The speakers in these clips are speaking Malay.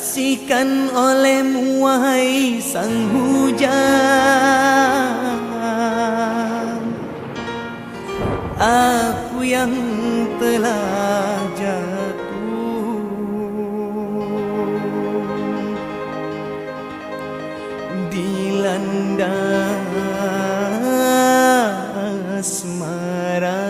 Saksikan olehmu wahai sang hujan, aku yang telah jatuh dilanda asmara.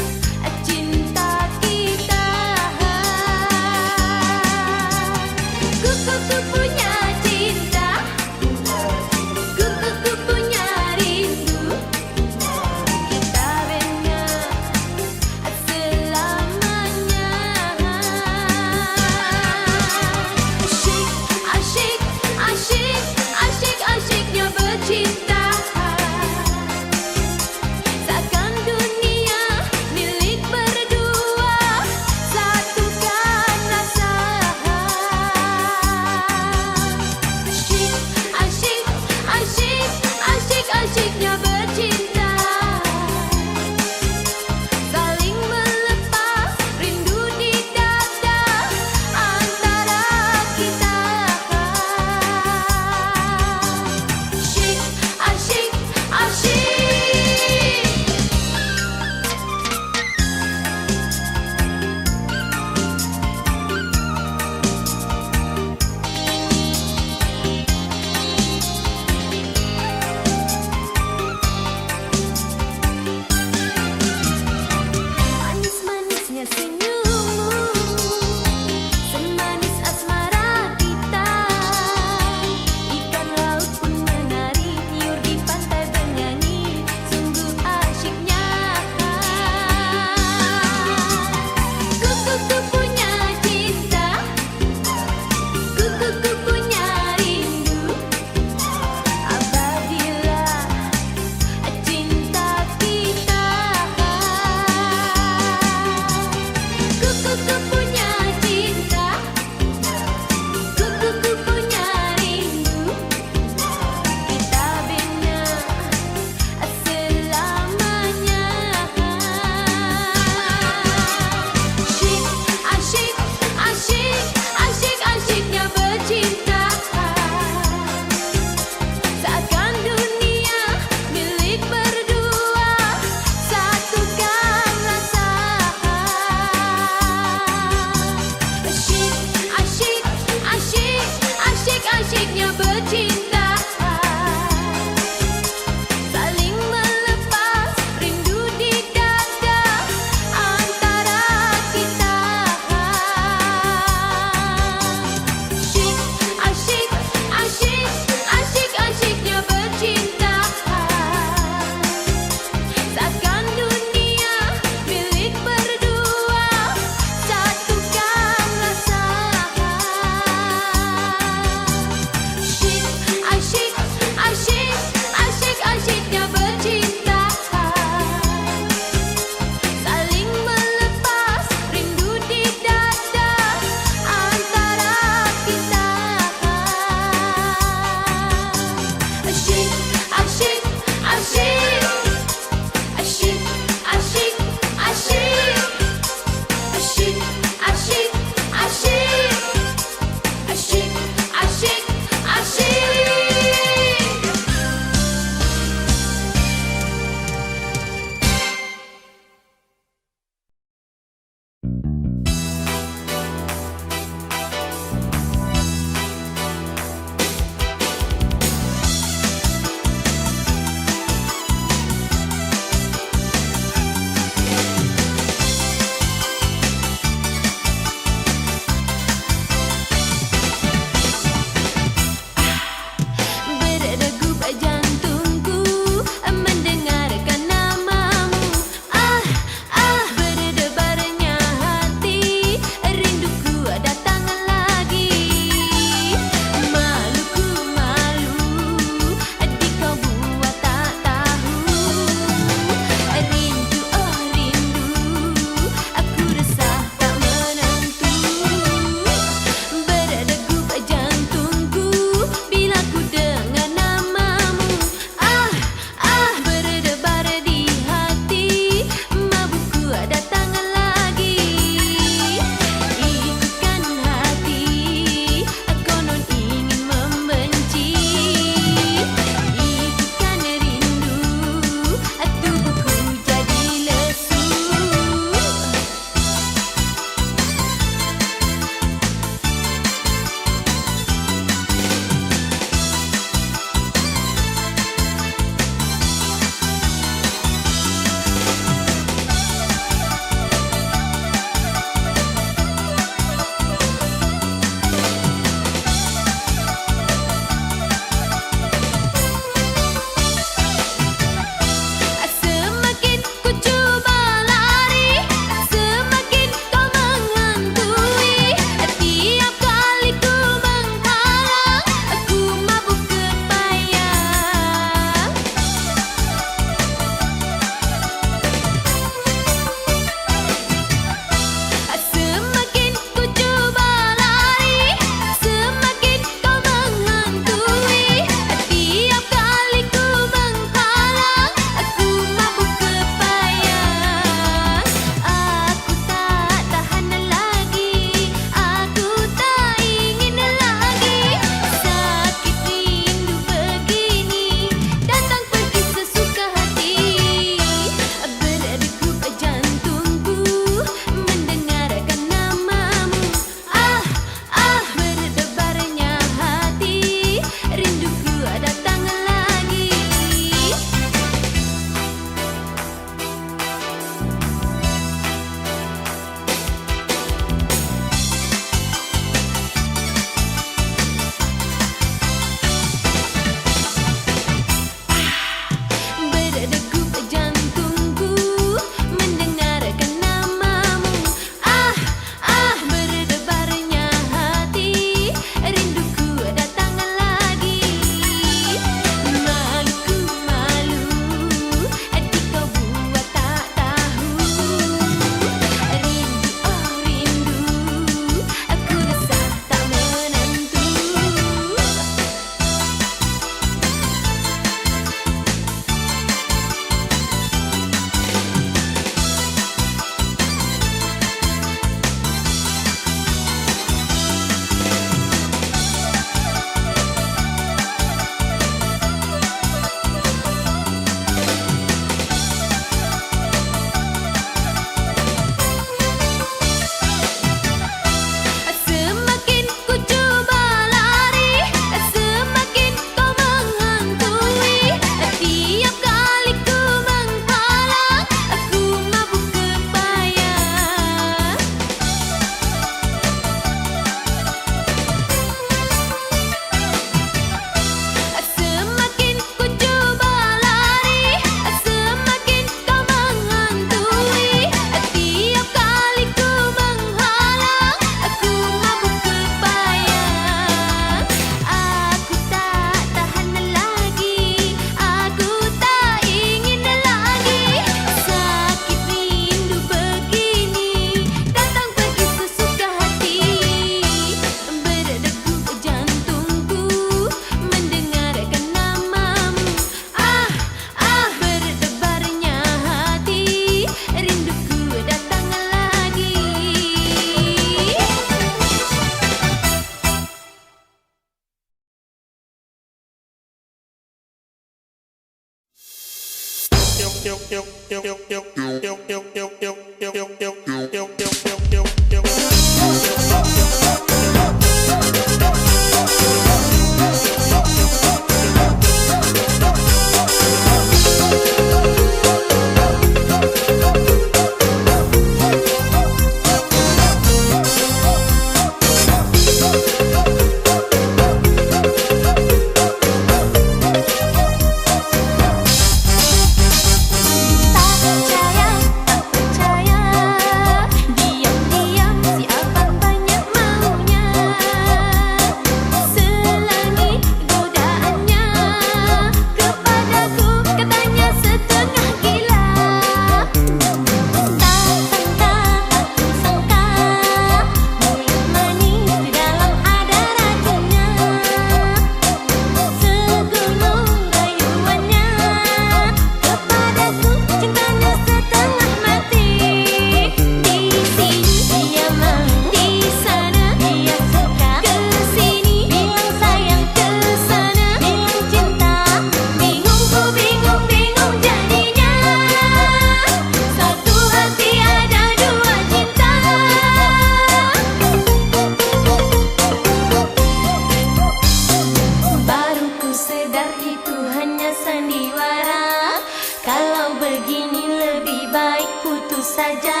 saja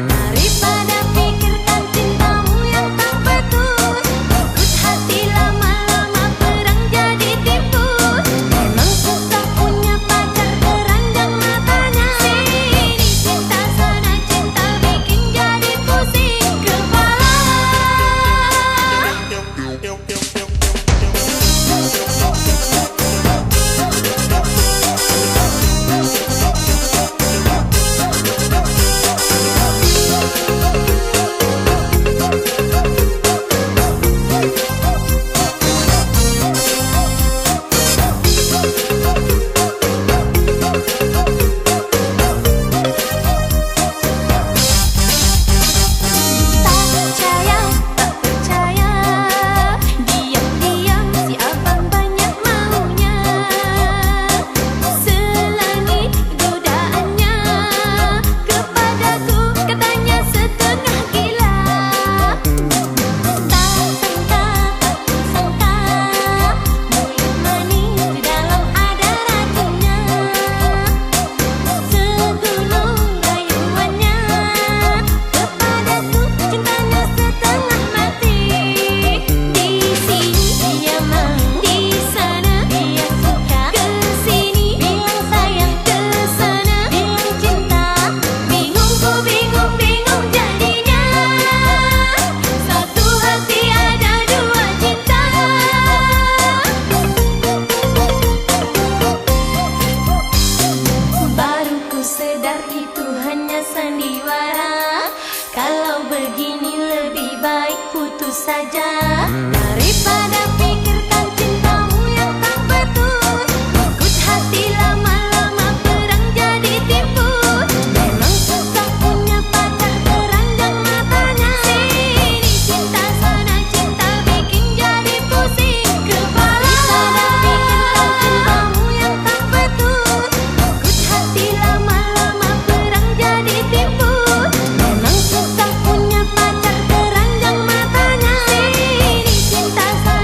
daripada pikirkan cintamu yang tak betul. Ikut hati lama-lama perang jadi tipu. Memang susah punya pacar keranjang matanya. Sini cinta sana cinta bikin jadi pusing kepala. Sandiwara, kalau begini lebih baik putus saja daripada pikirkan cintamu yang tak betul. Ikut hati lama-lama perang jadi tipu. Memang susah punya pacar keranjang matanya. Sini cinta sana cinta bikin jadi pusing kepala. Daripada pikirkan cintamu yang tak betul. Ikut hati lama-lama perang jadi tipu. Memang susah punya pacar keranjang matanya. Sini cinta sana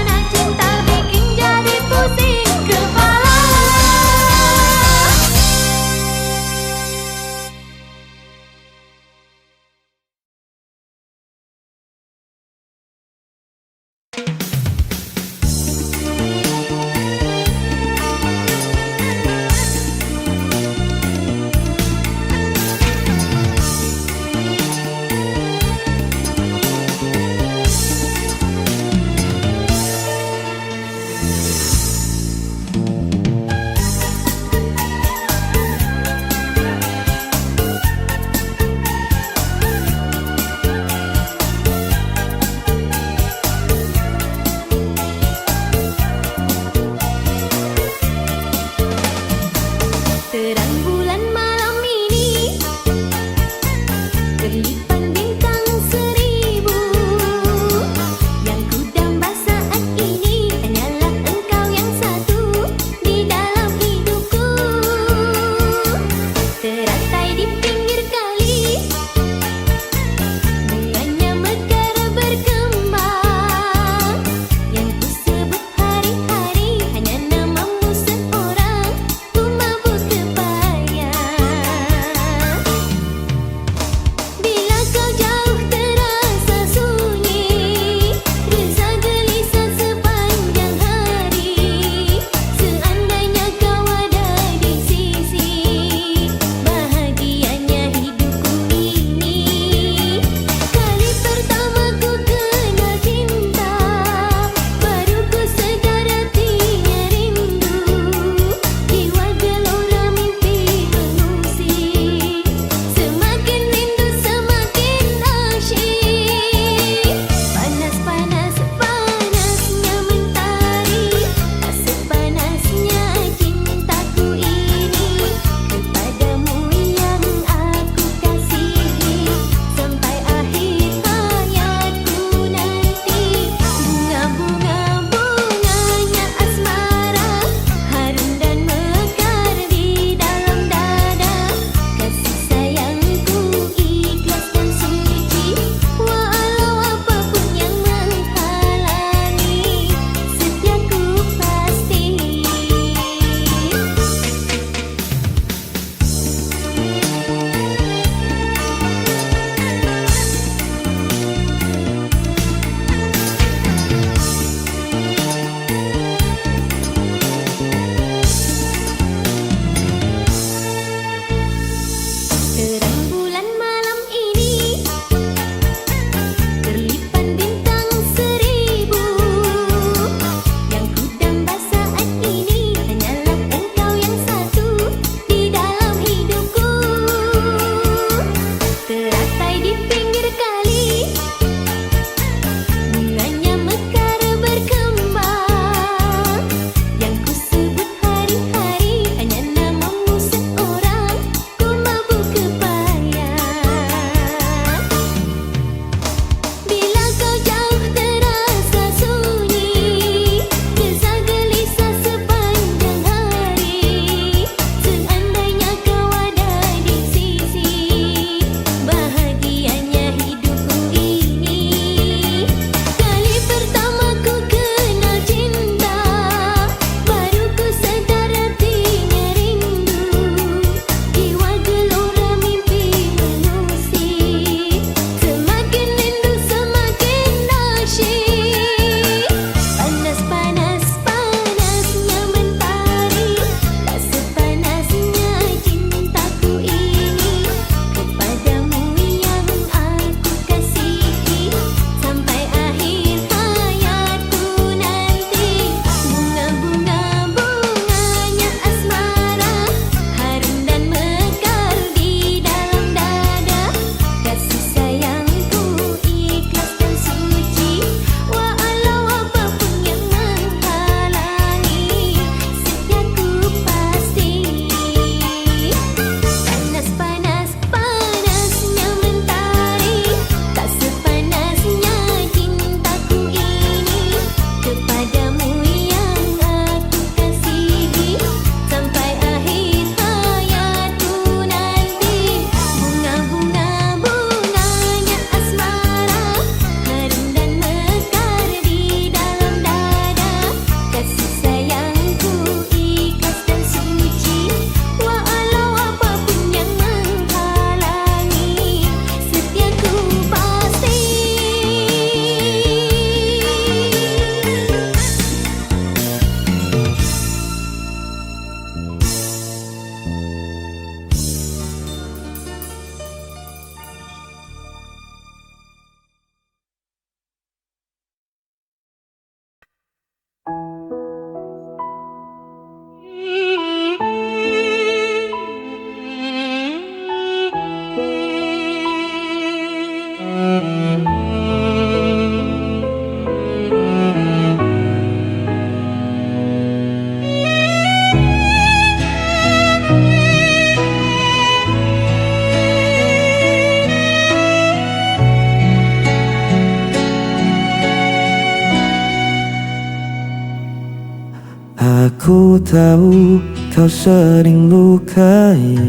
Ku tahu kau sering lukai,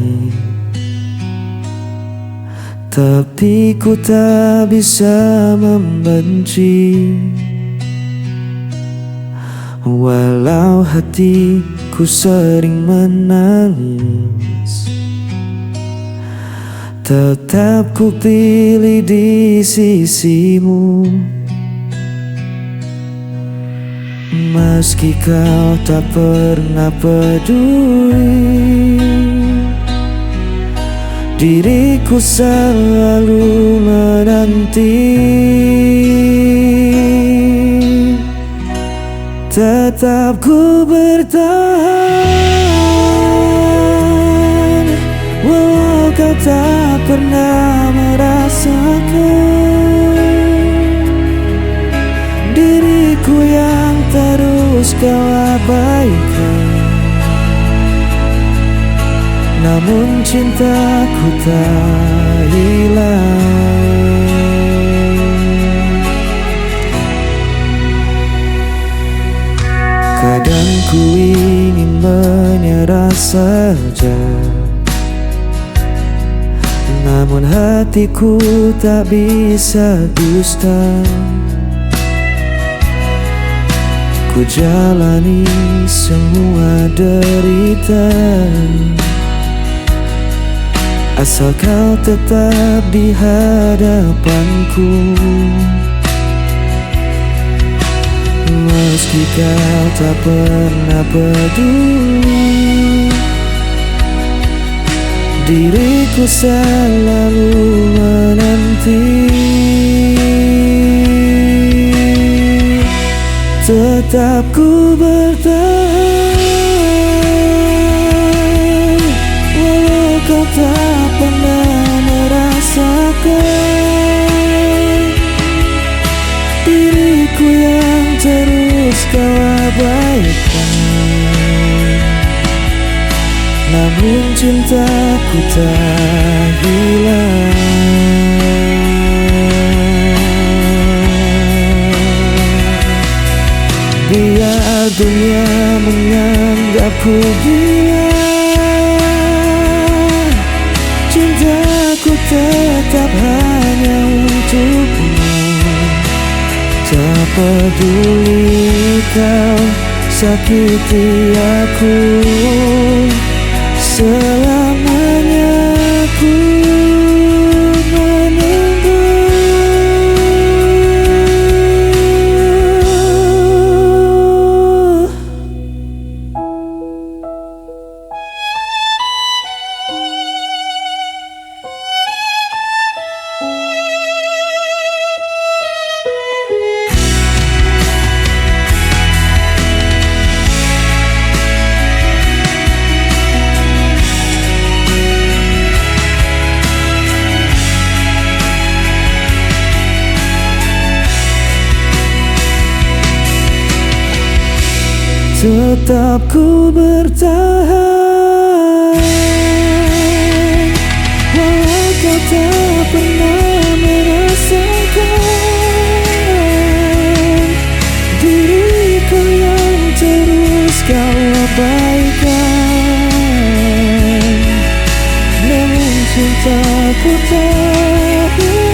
tapi ku tak bisa membenci. Walau hatiku sering menangis, tetap ku pilih di sisimu. Meski kau tak pernah peduli, diriku selalu menanti. Tetap ku bertahan, walau kau tak pernah merasakan. Diriku yang terus kau abaikan, namun cintaku tak hilang. Kadang ku ingin menyerah saja, namun hatiku tak bisa dusta. Ku jalani semua derita, asal kau tetap di hadapanku. Meski kau tak pernah peduli, diriku selalu menanti. Tetap ku bertahan, walau kau tak pernah merasakan. Diriku yang terus kau abaikan, namun cintaku tak hilang. Biar dunia menganggapku gila, cintaku tetap hanya untukmu. Tak peduli kau sakiti aku, selamanya aku menunggu. Tetap ku bertahan, walau kau tak pernah merasakan. Diriku yang terus kau abaikan, namun cintaku tak hilang.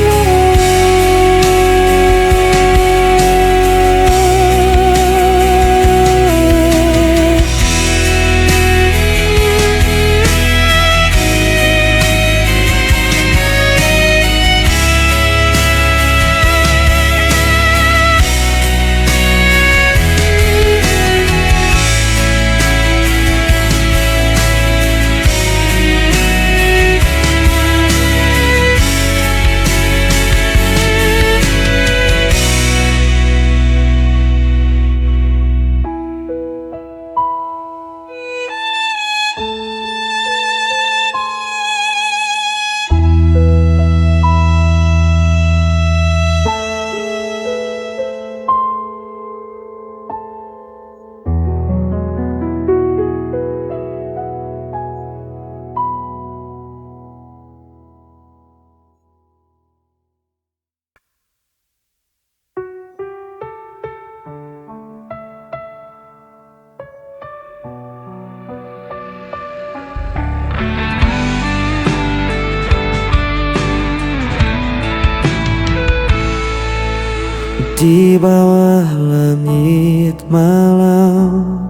Di bawah langit malam,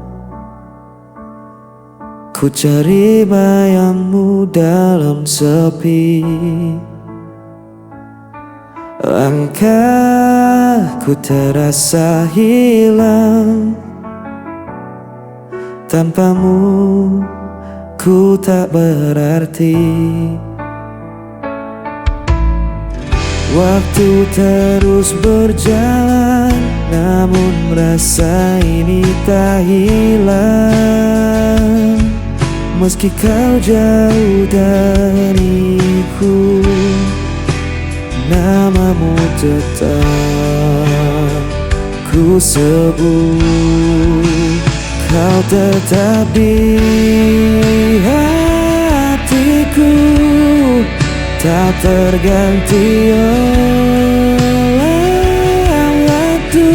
ku cari bayangmu dalam sepi. Langkahku terasa hilang, tanpamu ku tak berarti. Waktu terus berjalan, namun rasa ini tak hilang. Meski kau jauh dariku, namamu tetap ku sebut. Kau tetap di hatiku, tak terganti oleh waktu.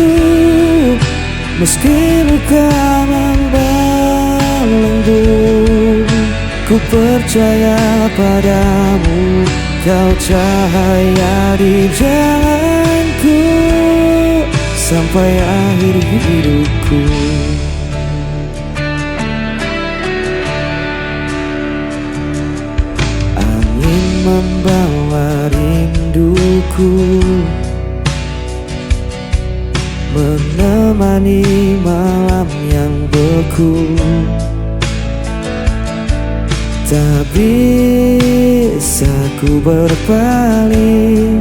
Meski luka membelenggu, ku percaya padamu. Kau cahaya di jalanku sampai akhir hidupku. Angin membawa rinduku, menemani malam yang beku. Tak bisa ku berpaling,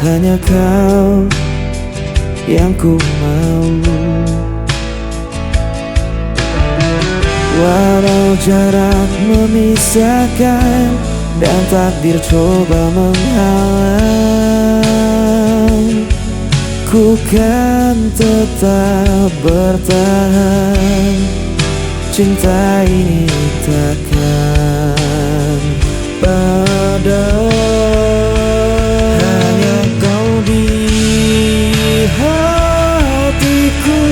hanya kau yang ku mau. Walau jarak memisahkan dan takdir coba menghalang, ku kan tetap bertahan. Cinta ini takkan padam. Hanya kau di hatiku,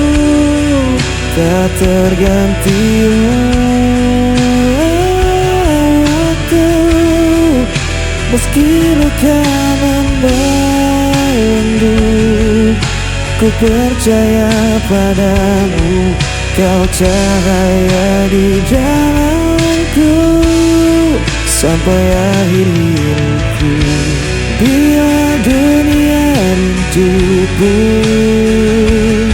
tak terganti waktu. Meski luka membelenggu, ku percaya padamu. Kau cahaya di jalanku sampai akhir hidupku. Bila dunia rindu pun,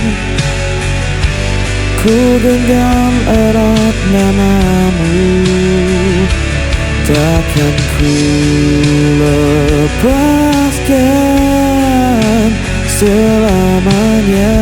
ku genggam erat namamu. Takkan ku lepaskan selamanya.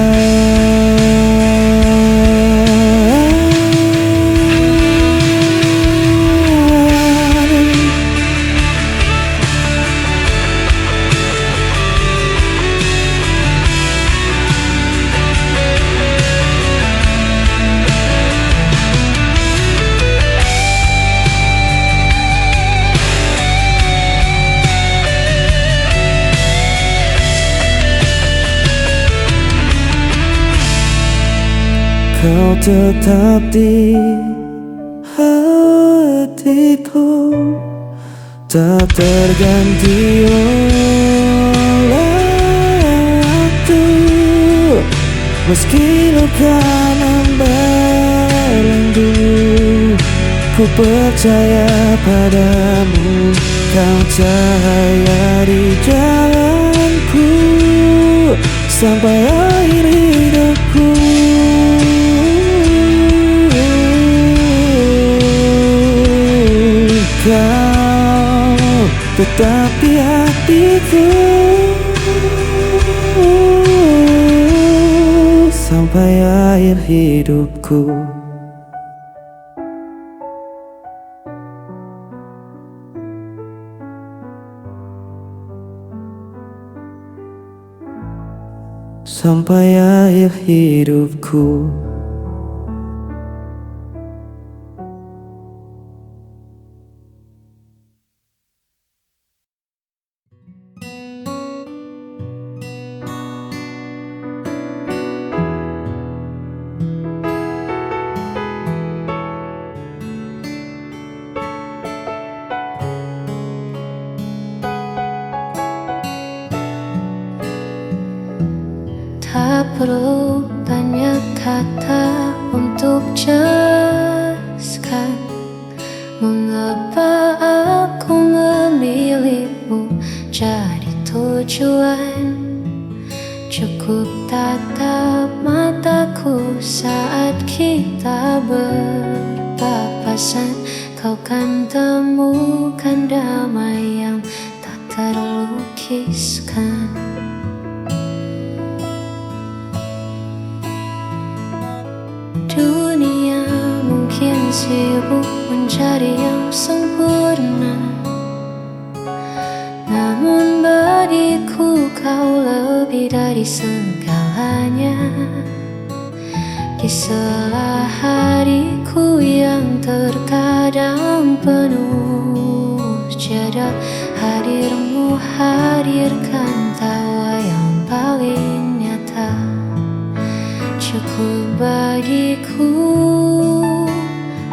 Kau tetap di hatiku, tak terganti oleh waktu. Meski luka membelenggu, ku percaya padamu. Kau cahaya di jalanku sampai akhir hidupku. Kau tetap di hatiku sampai akhir hidupku. Sampai akhir hidupku. perlu banyak kata untuk jelaskan mengapa aku memilihmu jadi tujuan. Cukup tatap mataku saat kita berpapasan, kau kan temukan damai yang tak terlukiskan. Dunia mungkin sibuk mencari yang sempurna, namun bagiku kau lebih dari segalanya. Di sela hariku yang terkadang penuh jeda, hadirmu hadirkan tawa yang paling nyata. Cukup bagiku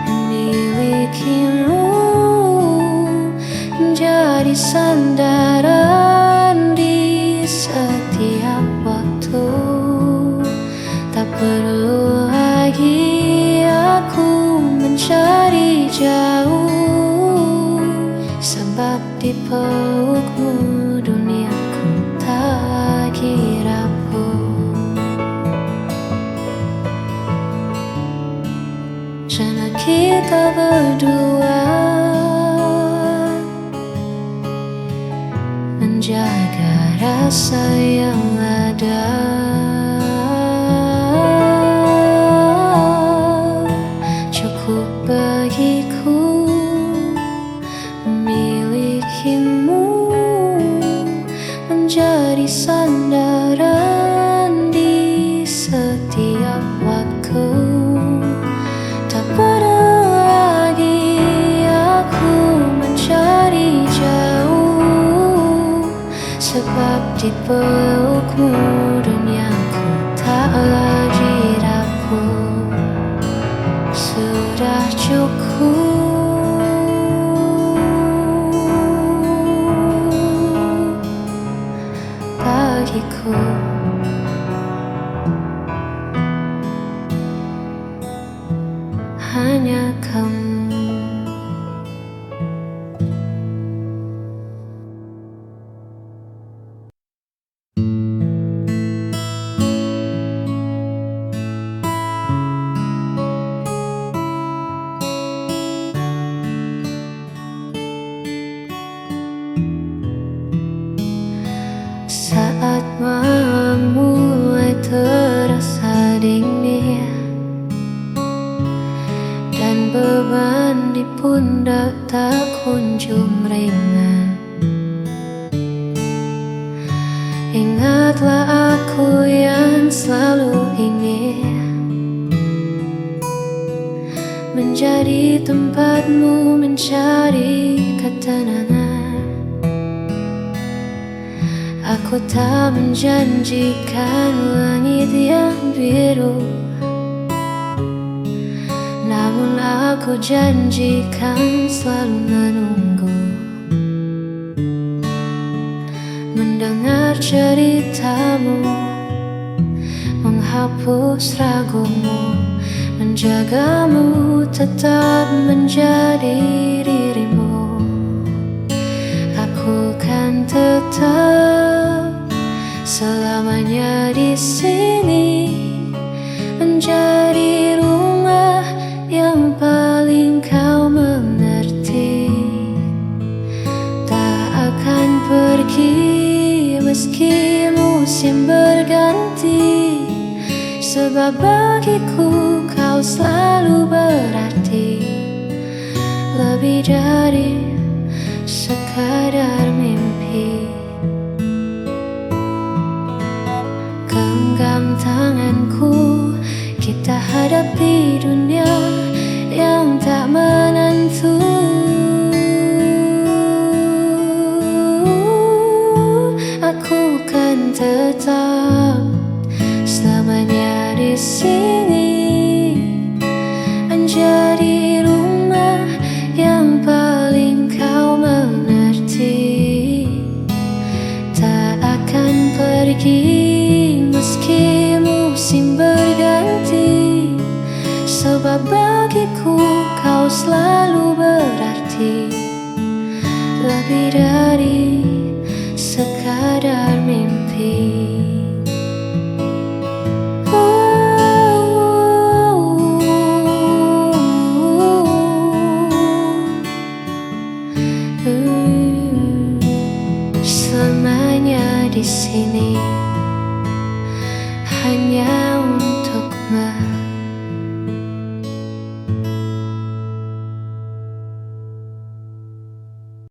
memilikimu menjadi sandaran di setiap waktu. Tak perlu lagi aku mencari jauh, sebab di pelukmu duniaku tak lagi rapuh. Jana kita berdua menjaga rasa yang ada. Cukup bagiku memilikimu menjadi sandaran di setiap waktu. Tak perlu lagi aku mencari jauh, sebab di pelukmu duniaku tak lagi rapuh. Sudah cukup bagiku. Hanya kamu. Saat malam mulai terasa dingin dan beban di pundak tak kunjung ringan, ingatlah aku yang selalu ingin menjadi tempatmu mencari ketenangan. Aku tak menjanjikan langit yang biru, namun aku janjikan selalu menunggu, mendengar ceritamu, menghapus ragumu, menjagamu tetap menjadi dirimu. Aku kan tetap selamanya di sini, menjadi rumah yang paling kau mengerti. Tak akan pergi meski musim berganti, sebab bagiku kau selalu berarti lebih dari sekadar mimpi. Genggam tanganku, kita hadapi dunia yang tak menentu. Aku kan tetap selamanya di sini, menjadi rumah yang paling kau mengerti. Tak akan pergi meski bagiku kau selalu berarti lebih dari sekadar mimpi. Selamanya di sini hanya